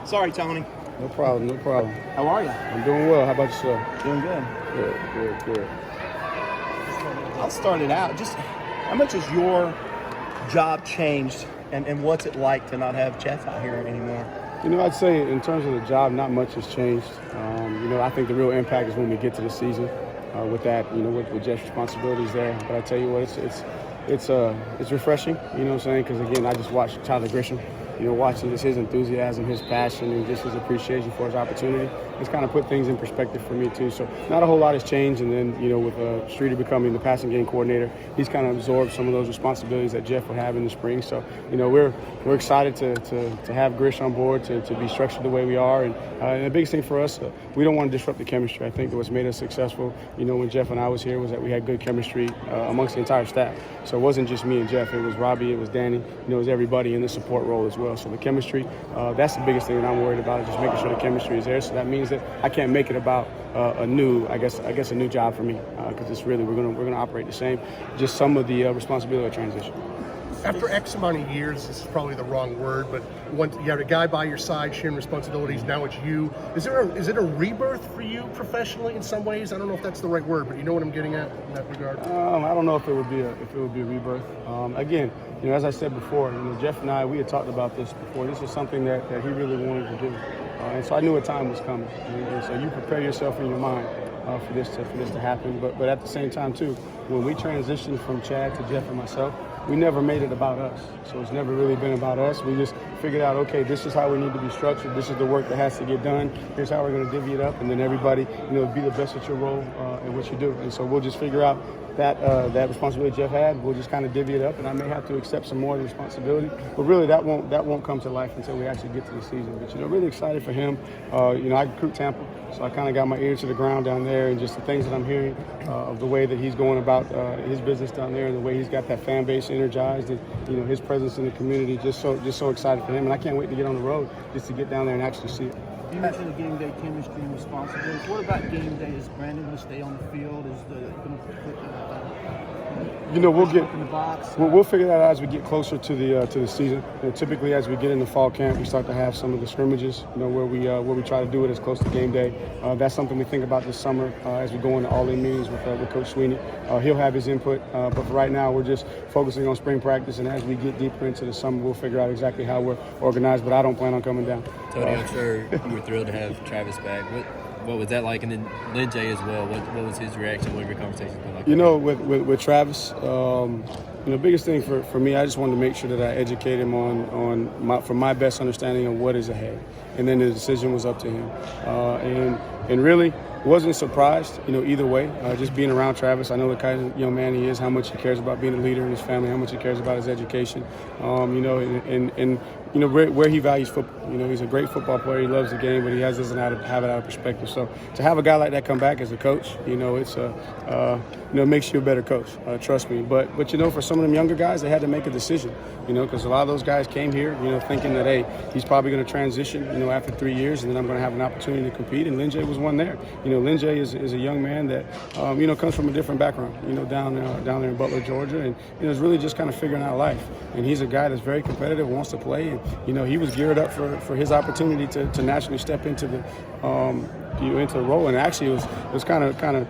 Sorry, Tony. No problem, no problem. How are you? I'm doing well. How about yourself? Doing good. Good. I'll start it out. Just how much has your job changed, and what's it like to not have Jeff out here anymore? I'd say in terms of the job, not much has changed. I think the real impact is when we get to the season with that, with Jeff's responsibilities there. But I tell you what, it's refreshing, you know what I'm saying? Because, again, I just watched Tyler Grisham, watching just his enthusiasm, his passion, and just his appreciation for his opportunity. It's kind of put things in perspective for me, too. So not a whole lot has changed. And then, with Streeter becoming the passing game coordinator, he's kind of absorbed some of those responsibilities that Jeff would have in the spring. So, we're excited to have Grish on board, to be structured the way we are. And the biggest thing for us, we don't want to disrupt the chemistry. I think that what's made us successful, when Jeff and I was here, was that we had good chemistry amongst the entire staff. So it wasn't just me and Jeff. It was Robbie, it was Danny, it was everybody in the support role as well. So the chemistry, that's the biggest thing that I'm worried about, is just making sure the chemistry is there. So that means that I can't make it about a new job for me, because it's really we're gonna operate the same. Just some of the responsibility of transition. After X amount of years, this is probably the wrong word, but once you have a guy by your side sharing responsibilities, now it's you. Is it a rebirth for you professionally in some ways? I don't know if that's the right word, but you know what I'm getting at in that regard. I don't know if it would be a rebirth. Again, as I said before, Jeff and I, we had talked about this before. This is something that he really wanted to do, and so I knew a time was coming. And so you prepare yourself in your mind for this to happen. But at the same time too, when we transitioned from Chad to Jeff and myself, we never made it about us. So it's never really been about us. We just figured out, okay, this is how we need to be structured. This is the work that has to get done. Here's how we're going to divvy it up. And then everybody, be the best at your role and what you do. And so we'll just figure out that responsibility Jeff had. We'll just kind of divvy it up. And I may have to accept some more of the responsibility. But really, that won't come to life until we actually get to the season. But, really excited for him. I recruit Tampa. So I kind of got my ear to the ground down there, and just the things that I'm hearing of the way that he's going about his business down there, and the way he's got that fan base energized, and his presence in the community, just so excited for him. And I can't wait to get on the road just to get down there and actually see it. You mentioned the game day chemistry and responsibilities. What about game day? Is Brandon going to stay on the field? Is going to put we'll figure that out as we get closer to the season. Typically, as we get into fall camp, we start to have some of the scrimmages, where we try to do it as close to game day. That's something we think about this summer as we go into all-in meetings with Coach Sweeney. He'll have his input, but for right now, we're just focusing on spring practice. And as we get deeper into the summer, we'll figure out exactly how we're organized. But I don't plan on coming down. Tony, I'm sure you were thrilled to have Travis back. What was that like? And then Lynn J as well. What was his reaction? What were your conversations been like? With Travis, biggest thing for me, I just wanted to make sure that I educate him from my best understanding of what is ahead. And then the decision was up to him. And really wasn't surprised, either way. Just being around Travis, I know the kind of young man he is, how much he cares about being a leader in his family, how much he cares about his education, where he values football. He's a great football player. He loves the game, but he doesn't have it out of perspective. So to have a guy like that come back as a coach, it makes you a better coach. Trust me. But for some of them younger guys, they had to make a decision. Because a lot of those guys came here, thinking that, hey, he's probably going to transition, after 3 years, and then I'm going to have an opportunity to compete. And Lynn J was one there. Lynn J is a young man that, comes from a different background, down there in Butler, Georgia, and is really just kind of figuring out life. And he's a guy that's very competitive, wants to play, and he was geared up for his opportunity to naturally step into the role. And actually, it was kind of.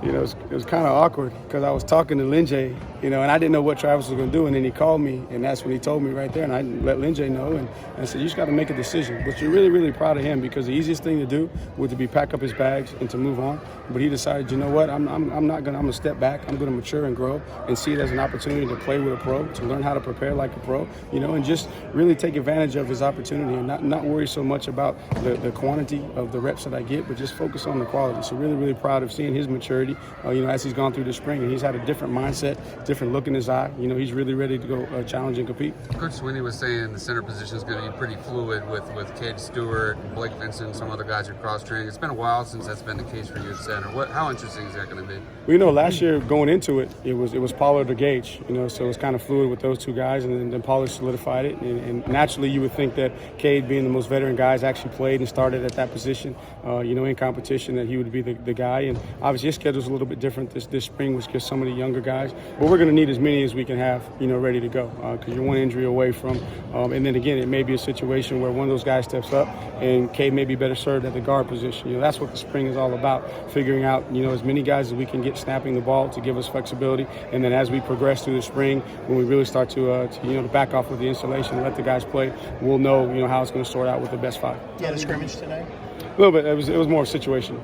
It was kind of awkward because I was talking to Lynn J, and I didn't know what Travis was going to do. And then he called me, and that's when he told me right there. And I let Lynn J know, and I said, you just got to make a decision. But you're really, really proud of him, because the easiest thing to do would be pack up his bags and to move on. But he decided, I'm going to step back. I'm going to mature and grow and see it as an opportunity to play with a pro, to learn how to prepare like a pro, and just really take advantage of his opportunity and not worry so much about the quantity of the reps that I get, but just focus on the quality. So really, really proud of seeing his maturity. As he's gone through the spring, and he's had a different mindset, different look in his eye. He's really ready to go challenge and compete. Coach Sweeney was saying the center position is going to be pretty fluid with Cade Stewart, Blake Vincent, and some other guys who are cross-training. It's been a while since that's been the case for you at center. How interesting is that going to be? Well, last year going into it, it was Pollard or Gage. So it was kind of fluid with those two guys, and then Pollard solidified it. And naturally, you would think that Cade, being the most veteran guys, actually played and started at that position. In competition, that he would be the guy. And obviously, his schedule schedule's a little bit different this spring, which gives some of the younger guys. But we're going to need as many as we can have, ready to go, because you're one injury away from. And then again, it may be a situation where one of those guys steps up, and K may be better served at the guard position. That's what the spring is all about, figuring out as many guys as we can get snapping the ball to give us flexibility. And then as we progress through the spring, when we really start to back off with the installation and let the guys play, we'll know how it's going to sort out with the best 5. You had a scrimmage today? A little bit. It was more situational,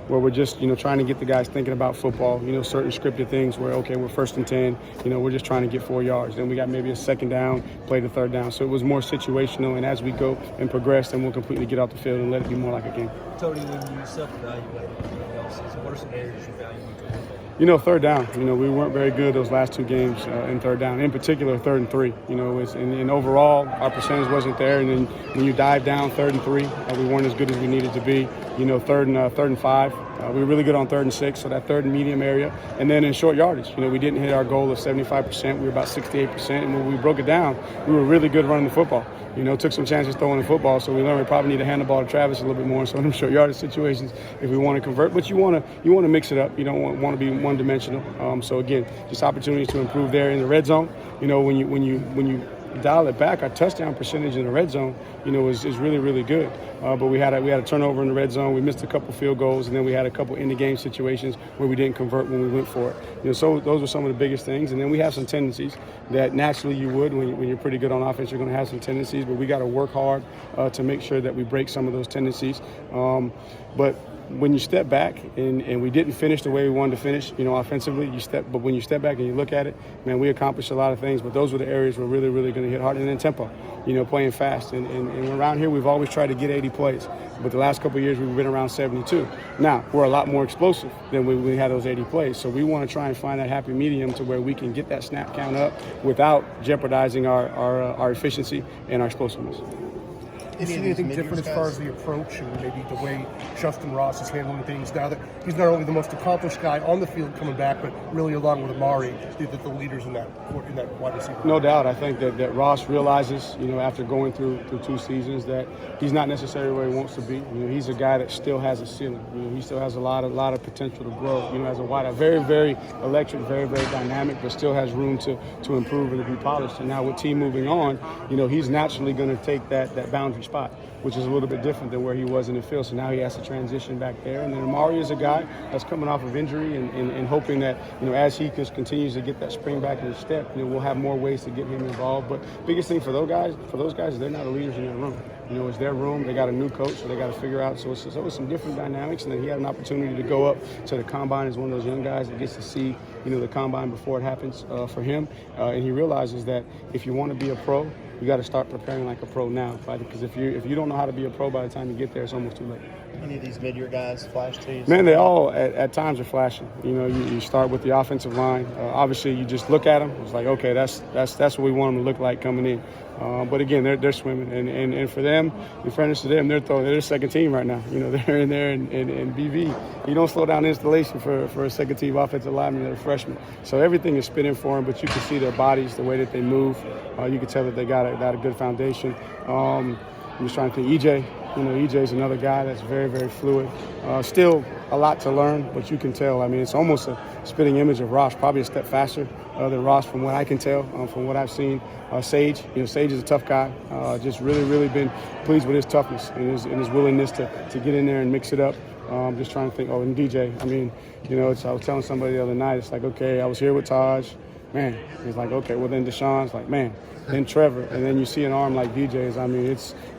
where we're just, trying to get the guys thinking about football, certain scripted things where, okay, we're 1st and 10, we're just trying to get 4 yards. Then we got maybe a 2nd down, play the 3rd down. So it was more situational, and as we go and progress, then we'll completely get off the field and let it be more like a game. Tony, when you self-evaluate what are some areas you value? 3rd down. We weren't very good those last 2 games in 3rd down. In particular, 3rd and 3. And overall, our percentage wasn't there. And then when you dive down 3rd and 3, we weren't as good as we needed to be. 3rd and 5. We were really good on 3rd and 6, so that 3rd and medium area. And then in short yardage, we didn't hit our goal of 75%. We were about 68%. And when we broke it down, we were really good running the football. Took some chances throwing the football, so we learned we probably need to hand the ball to Travis a little bit more. So in them short yardage situations, if we want to convert, but you want to mix it up. You don't want to be one-dimensional. So again, just opportunities to improve there in the red zone. When you dial it back, our touchdown percentage in the red zone, is really, really good. But we had a turnover in the red zone. We missed a couple field goals, and then we had a couple in-the-game situations where we didn't convert when we went for it. So those were some of the biggest things. And then we have some tendencies that naturally you would when you're pretty good on offense. You're going to have some tendencies, but we got to work hard to make sure that we break some of those tendencies. But when you step back and we didn't finish the way we wanted to finish, offensively, but when you step back and you look at it, man, we accomplished a lot of things, but those were the areas we're really, really going to hit hard. And then tempo, playing fast. And around here, we've always tried to get 80 plays, but the last couple of years, we've been around 72. Now, we're a lot more explosive than when we had those 80 plays. So we want to try and find that happy medium to where we can get that snap count up without jeopardizing our efficiency and our explosiveness. You see anything different as far as the approach and maybe the way Justin Ross is handling things now that he's not only the most accomplished guy on the field coming back, but really along with Amari, the leaders in that wide receiver? No doubt. I think that Ross realizes, after going through 2 seasons, that he's not necessarily where he wants to be. He's a guy that still has a ceiling. He still has a lot of potential to grow. As a wide, very, very electric, very, very dynamic, but still has room to improve and to be polished. And now with team moving on, he's naturally going to take that boundary spot, which is a little bit different than where he was in the field. So now he has to transition back there. And then Amari is a guy that's coming off of injury and hoping that, as he continues to get that spring back in his step, we'll have more ways to get him involved. But biggest thing for those guys is they're not the leaders in their room. It's their room. They got a new coach, so they got to figure out. So it's some different dynamics. And then he had an opportunity to go up to the combine as one of those young guys that gets to see, the combine before it happens for him. And he realizes that if you want to be a pro, you got to start preparing like a pro now, right? Because if you don't know how to be a pro by the time you get there, it's almost too late. Any of these mid-year guys flash to you? Man, they all at times are flashing. You start with the offensive line. Obviously, you just look at them. It's like, okay, that's what we want them to look like coming in. But again, they're swimming, and for them, in fairness to them, they're second team right now. They're in there, and BV. You don't slow down installation for a second team offensive lineman. They're freshmen, so everything is spinning for them. But you can see their bodies, the way that they move. You can tell that they got a good foundation. I'm just trying to think. EJ. EJ's another guy that's very, very fluid. Still a lot to learn, but you can tell. It's almost a spitting image of Ross, probably a step faster than Ross from what I can tell, from what I've seen. Sage, Sage is a tough guy. Just really, really been pleased with his toughness and his willingness to get in there and mix it up. Just trying to think. Oh, and DJ. I was telling somebody the other night. It's like, okay, I was here with Taj. Man, it's like, okay. Well, then Deshaun's like, man. Then Trevor, and then you see an arm like DJ's.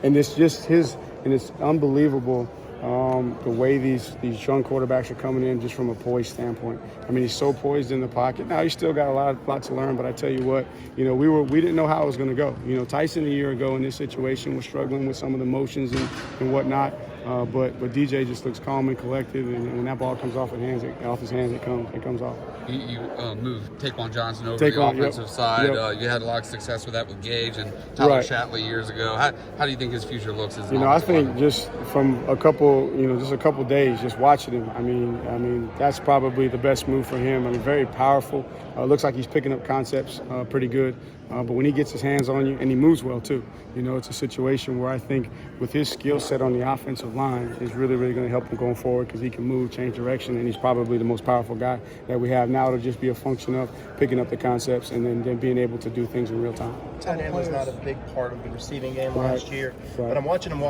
It's just his. And it's unbelievable the way these young quarterbacks are coming in just from a poise standpoint. He's so poised in the pocket. Now, he's still got a lot to learn, but I tell you what, we didn't know how it was going to go. Tyson a year ago in this situation was struggling with some of the motions and whatnot. But DJ just looks calm and collected, and when that ball comes off his hands, it comes off. You moved Taquan Johnson over to the offensive side. Yep. You had a lot of success with that with Gage and Tyler Shatley years ago. How do you think his future looks as an I think just from a couple days, just watching him. I mean, that's probably the best move for him. Very powerful. Looks like he's picking up concepts pretty good. but when he gets his hands on you, and he moves well too, you know, it's a situation where I think with his skill set on the offensive line is really, really going to help him going forward because he can move, change direction, and he's probably the most powerful guy that we have now. It'll just be a function of picking up the concepts and then being able to do things in real time. Tight end was not a big part of the receiving game last year, but I'm watching him walk